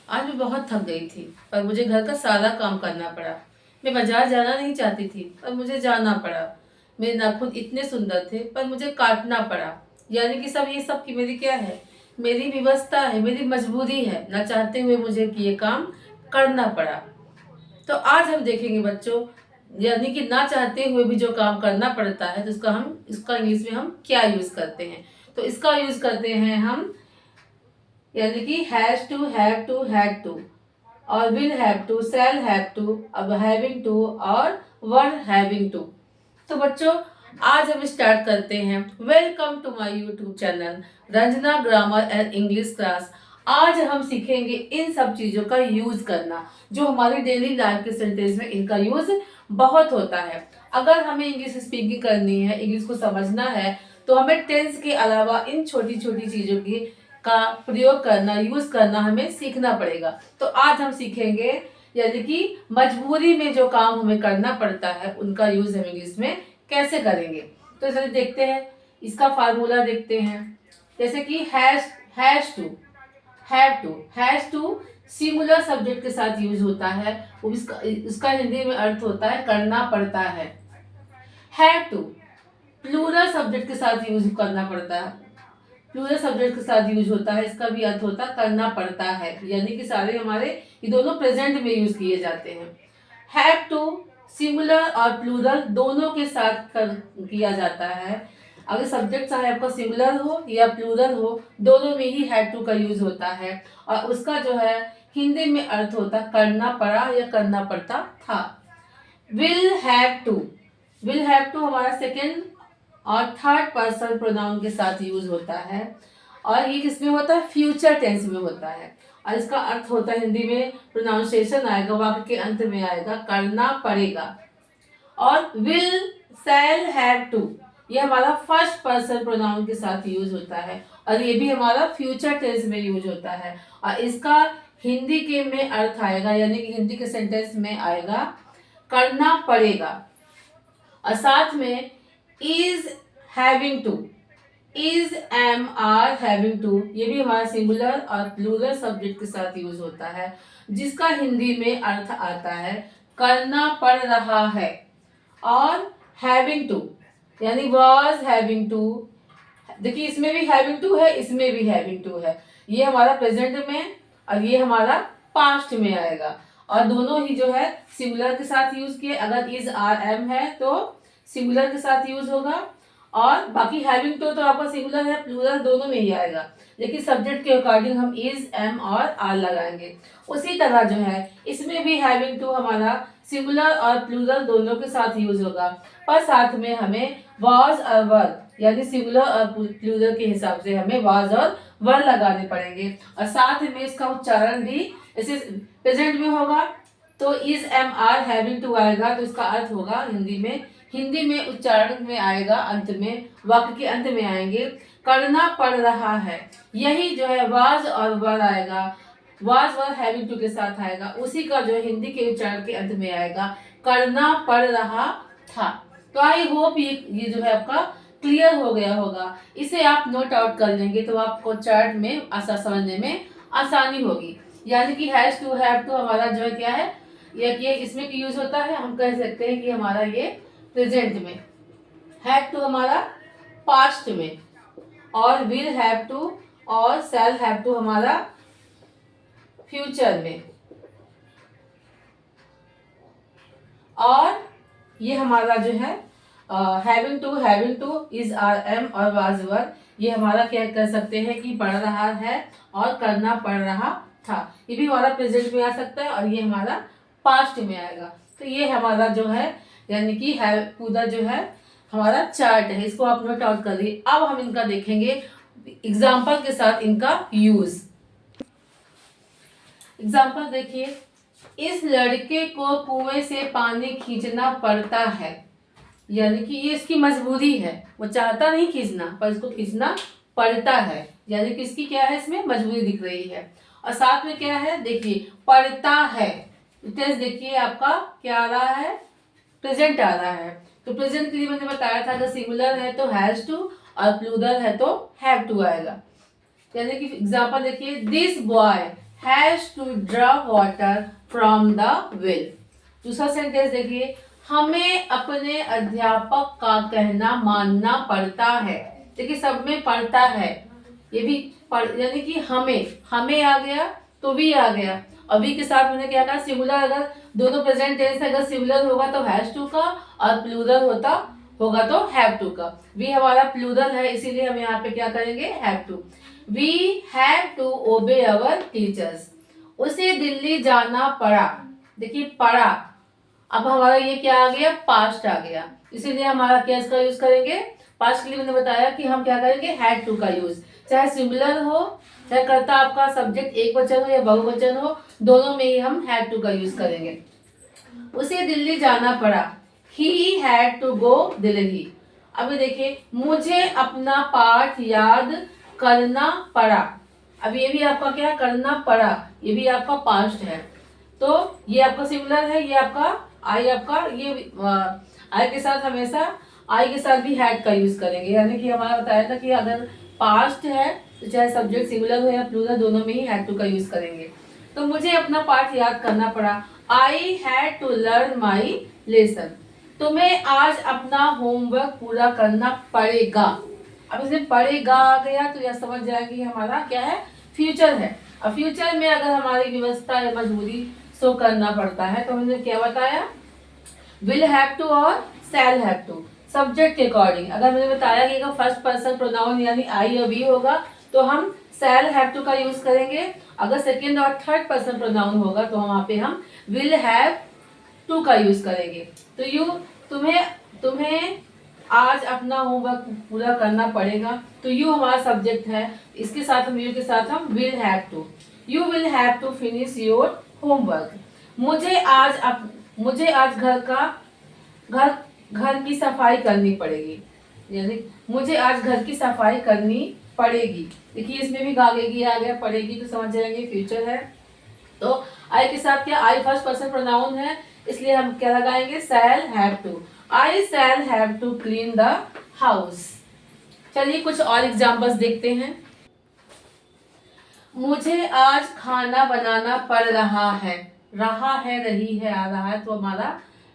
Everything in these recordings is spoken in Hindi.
आज मैं बहुत थक गई थी पर मुझे घर का सारा काम करना पड़ा। मैं बाजार जाना नहीं चाहती थी पर मुझे जाना पड़ा। मेरे नाखून इतने सुंदर थे पर मुझे काटना पड़ा। यानी कि सब ये सब की मेरी क्या है, मेरी व्यवस्था है, मेरी मजबूरी है, ना चाहते हुए मुझे ये काम करना पड़ा। तो आज हम देखेंगे बच्चों, यानी कि ना चाहते हुए भी जो काम करना पड़ता है तो इसका इंग्लिश में हम क्या यूज करते हैं। तो इसका यूज करते हैं हम, यानी कि हैव टू हैड टू और will have to, shall have to, अब हैविंग टू और वर हैविंग टू। तो बच्चों आज हम स्टार्ट करते हैं। Welcome to my YouTube channel Ranjana grammar and English class. आज हम सीखेंगे इन सब चीजों का यूज करना जो हमारी डेली लाइफ के सेंटेंस में इनका यूज बहुत होता है। अगर हमें इंग्लिश स्पीकिंग करनी है, इंग्लिश को समझना है, तो हमें टेंस के अलावा इन छोटी छोटी चीजों की का प्रयोग करना, यूज करना हमें सीखना पड़ेगा। तो आज हम सीखेंगे, यानी कि मजबूरी में जो काम हमें करना पड़ता है उनका यूज हम इंग्लिश में कैसे करेंगे। तो चलिए देखते हैं, इसका फार्मूला देखते हैं। जैसे कि has to, has to singular subject के साथ यूज होता है। इसका हिंदी में अर्थ होता है करना पड़ता है। हैव टू प्लूरल सब्जेक्ट के साथ यूज करना पड़ता है, प्लूरल सब्जेक्ट के साथ यूज होता है। इसका भी अर्थ होता है करना पड़ता है, यानी कि सारे हमारे ये दोनों प्रेजेंट में यूज किए जाते हैं। हैव टू सिंगुलर और प्लूरल दोनों के साथ किया जाता है। अगर सब्जेक्ट चाहे आपका सिंगुलर हो या प्लूरल हो, दोनों में ही हैव टू का यूज होता है। और उसका जो है हिंदी में अर्थ होता है करना पड़ा या करना पड़ता था। Will have to, will have to हमारा सेकेंड और थर्ड पर्सन प्रोनाउन के साथ यूज होता है। और ये किसमें होता है, फ्यूचर टेंस में होता है। और इसका अर्थ होता है, हिंदी में प्रोनाउंसिएशन आएगा, वाक्य के अंत में आएगा करना पड़ेगा। और विल, शैल, हैव टू ये हमारा फर्स्ट पर्सन प्रोनाउन के साथ यूज होता है और ये भी हमारा फ्यूचर टेंस में यूज होता है। और इसका हिंदी के में अर्थ आएगा, यानी कि हिंदी के सेंटेंस में आएगा करना पड़ेगा। और साथ में is having to, is am are having to ये भी हमारा सिंगुलर और प्लूरल सब्जेक्ट के साथ यूज होता है, जिसका हिंदी में अर्थ आता है करना पड़ रहा है। और हैविंग टू यानी वॉज हैविंग टू, देखिए इसमें भी हैविंग टू है, इसमें भी हैविंग टू है। ये हमारा प्रेजेंट में और ये हमारा पास्ट में आएगा। और दोनों ही जो है सिंगुलर के साथ यूज किए। अगर इज आर एम है तो सिंगुलर के साथ यूज होगा, और बाकी हैविंग टू तो आपका सिंगुलर है प्लूरल दोनों में ही आएगा, लेकिन सब्जेक्ट के अकॉर्डिंग हम इज, एम और आर लगाएंगे। उसी तरह जो है इसमें भी हैविंग टू हमारा सिंगुलर और प्लूरल दोनों के साथ यूज होगा, पर साथ में हमें वाज और वर, यानी सिंगुलर और प्लूरल के हिसाब से हमें वाज और वर लगाने पड़ेंगे। और साथ में इसका उच्चारण भी ऐसे प्रेजेंट में होगा तो is, am, are having to आएगा, तो इसका अर्थ होगा हिंदी में उच्चारण में आएगा, अंत में वाक्य के अंत में आएंगे करना पड़ रहा है। यही जो है वाज और वर आएगा, वाज वर हैविंग टू के साथ आएगा, उसी का जो हिंदी के उच्चारण के अंत में आएगा करना पड़ रहा था। तो आई होप ये जो है आपका क्लियर हो गया होगा। इसे आप नोट आउट कर लेंगे तो आपको चार्ट में आसान समझने में आसानी होगी। यानी कि हैज टू, हैव टू हमारा जो है क्या है, ये इसमें यूज होता है। हम कह सकते हैं कि हमारा ये प्रेजेंट में, हैव टू हमारा पास्ट में, और विल हैव टू और शैल हैव टू हमारा फ्यूचर में। और ये हमारा जो है having to, is, are, am और वाज, वर ये हमारा क्या कर सकते हैं कि पढ़ रहा है और करना पड़ रहा था। ये भी हमारा प्रेजेंट में आ सकता है और ये हमारा पास्ट में आएगा। तो ये हमारा जो है, यानी कि है पूरा जो है हमारा चार्ट है, इसको आप नोट आउट कर लीजिए। अब हम इनका देखेंगे एग्जाम्पल के साथ इनका यूज। एग्जाम्पल देखिए, इस लड़के को कुएं से पानी खींचना पड़ता है, यानी कि ये इसकी मजबूरी है, वो चाहता नहीं खींचना पर इसको खींचना पड़ता है, यानी कि इसकी क्या है, इसमें मजबूरी दिख रही है। और साथ में क्या है, देखिए पड़ता है, टेंस देखिए आपका क्या आ रहा है, प्रेजेंट आ रहा है। तो प्रेजेंट के लिए मैंने बताया था अगर सिंगुलर है तो हैज टू और प्लूरल है तो हैव टू आएगा। यानी कि एग्जांपल देखिए, this boy has to draw water from the well. दूसरा सेंटेंस देखिए, हमें अपने अध्यापक का कहना मानना पड़ता है। देखिए सब में पड़ता है, ये भी यानी कि हमें आ गया तो वी आ गया, और वी के साथ मैंने क्या कहा, सिंगुलर। अगर दोनों प्रेजेंट टेंस अगर सिंगुलर होगा तो हैज टू का, और प्लूरल होगा तो हैव टू का। वी हमारा प्लूरल है, इसीलिए हम यहाँ पे क्या करेंगे, have to. We have to obey our teachers. उसे दिल्ली जाना पड़ा। देखिए पड़ा, अब हमारा ये क्या आ गया, पास्ट आ गया, इसीलिए हमारा क्या इसका यूज करेंगे, पास्ट के लिए मैंने बताया कि हम क्या करेंगे, हैड टू का यूज। चाहे सिंगुलर हो, चाहे कर्ता आपका सब्जेक्ट एक वचन हो या बहुवचन हो, दोनों में ही हम हैड टू का यूज करेंगे। उसे दिल्ली जाना पड़ा, he had to go Delhi. अभी देखिए, मुझे अपना पाठ याद करना पड़ा। अब ये भी आपका क्या करना पड़ा, ये भी आपका पास्ट है, तो ये आपका सिंगुलर है, ये आपका आई, आपका ये आई के साथ हमेशा आई के साथ भी हैड का यूज करेंगे। यानी कि हमारा बताया था कि अगर पास्ट है तो चाहे सब्जेक्ट सिंगुलर हो या प्लूरल, दोनों में ही हैड टू का यूज करेंगे। तो मुझे अपना पाठ याद करना पड़ा, I had to learn my lesson. तुम्हें आज अपना होमवर्क पूरा करना पड़ेगा। अब इसमें पड़ेगा आ गया तो यह समझ जाएंगे हमारा क्या है, फ्यूचर है। अब फ्यूचर में अगर हमारी व्यवस्था या मजबूरी शो करना पड़ता है तो हमने क्या बताया, विल हैव टू और शैल हैव टू, सब्जेक्ट के अकॉर्डिंग। अगर मैंने बताया कि फर्स्ट पर्सन प्रोनाउन यानी आई और वी होगा तो हम शैल हैव टू का यूज करेंगे। अगर सेकेंड और थर्ड पर्सन प्रोनाउन होगा तो वहां पे हम विल हैव टू का यूज करेंगे। तो यू तुम्हें आज अपना होमवर्क पूरा करना पड़ेगा, तो यू हमारा सब्जेक्ट है, इसके साथ हम यू के साथ हम will have to, you will have to finish your homework. मुझे आज घर की सफाई करनी पड़ेगी, यानी मुझे आज घर की सफाई करनी पड़ेगी। देखिए इसमें भी गागेगी आ गया, पड़ेगी तो समझ जाएंगे फ्यूचर है। तो आई के साथ क्या, आई फर्स्ट पर्सन प्रोनाउन है, इसलिए हम क्या लगाएंगे, shall have to. I shall have to clean the house. चलिए कुछ और एग्जांपल्स देखते हैं। मुझे आज खाना बनाना पड़ रहा है, रही है, आ रहा है, तो हमारा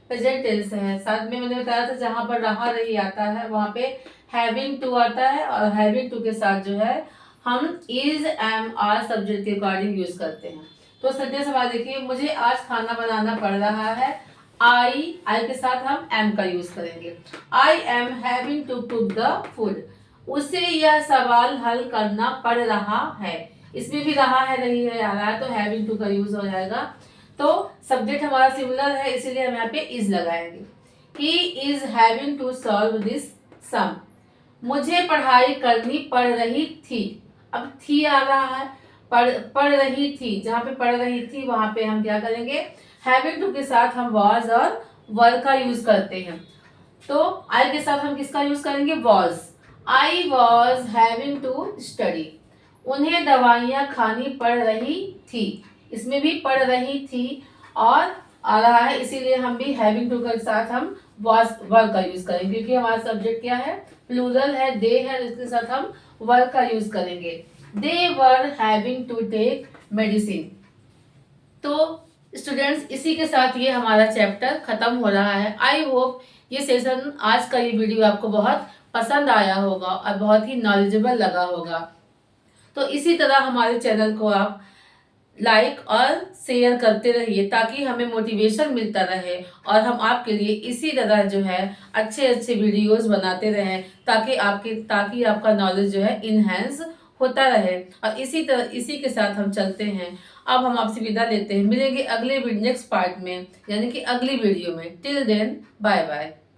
प्रेजेंट टेंस है। साथ में मैंने बताया था जहां पर रहा रही आता है वहां पे हैविंग टू आता है, और हैविंग टू के साथ जो है हम इज एम आर सब्जेक्ट के अकॉर्डिंग यूज करते हैं। तो सेंटेंस हमारा देखिए, मुझे आज खाना बनाना पड़ रहा है, आई के साथ हम एम का यूज करेंगे। I am having to cook the food. उसे यह सवाल हल करना पड़ रहा है, इसमें भी रहा है रही है आ रहा है, तो हैविंग टू का यूज हो जाएगा। तो सब्जेक्ट हमारा सिमिलर है, इसीलिए हम यहाँ पे इज लगाएंगे। He is having to solve this sum. मुझे पढ़ाई करनी पड़ रही थी, अब थी आ रहा है, पढ़ रही थी, जहाँ पे पढ़ रही थी वहां पे हम क्या करेंगे, हैविंग टू के साथ हम वॉज और वर का यूज करते हैं। तो आई के साथ हम किसका यूज करेंगे, was. I was having to study. उन्हें दवाइयाँ खानी पड़ रही थी, इसमें भी पढ़ रही थी और आ रहा है, इसीलिए हम भी हैविंग टू के साथ हम वॉज वर का यूज करेंगे, क्योंकि हमारा सब्जेक्ट क्या है, प्लूरल है, दे है, इसके साथ हम वर का यूज करेंगे। They were having to take medicine. तो स्टूडेंट्स इसी के साथ ये हमारा चैप्टर खत्म हो रहा है। आई होप ये सेशन, आज का ये वीडियो आपको बहुत पसंद आया होगा और बहुत ही नॉलेजेबल लगा होगा। तो इसी तरह हमारे चैनल को आप लाइक और शेयर करते रहिए ताकि हमें मोटिवेशन मिलता रहे और हम आपके लिए इसी तरह जो है अच्छे अच्छे वीडियोस बनाते रहें, ताकि आपका नॉलेज जो है इनहेंस होता रहे। और इसी के साथ हम चलते हैं। अब हम आपसे विदा लेते हैं, मिलेंगे अगले नेक्स्ट पार्ट में, यानी कि अगली वीडियो में। Till then bye bye.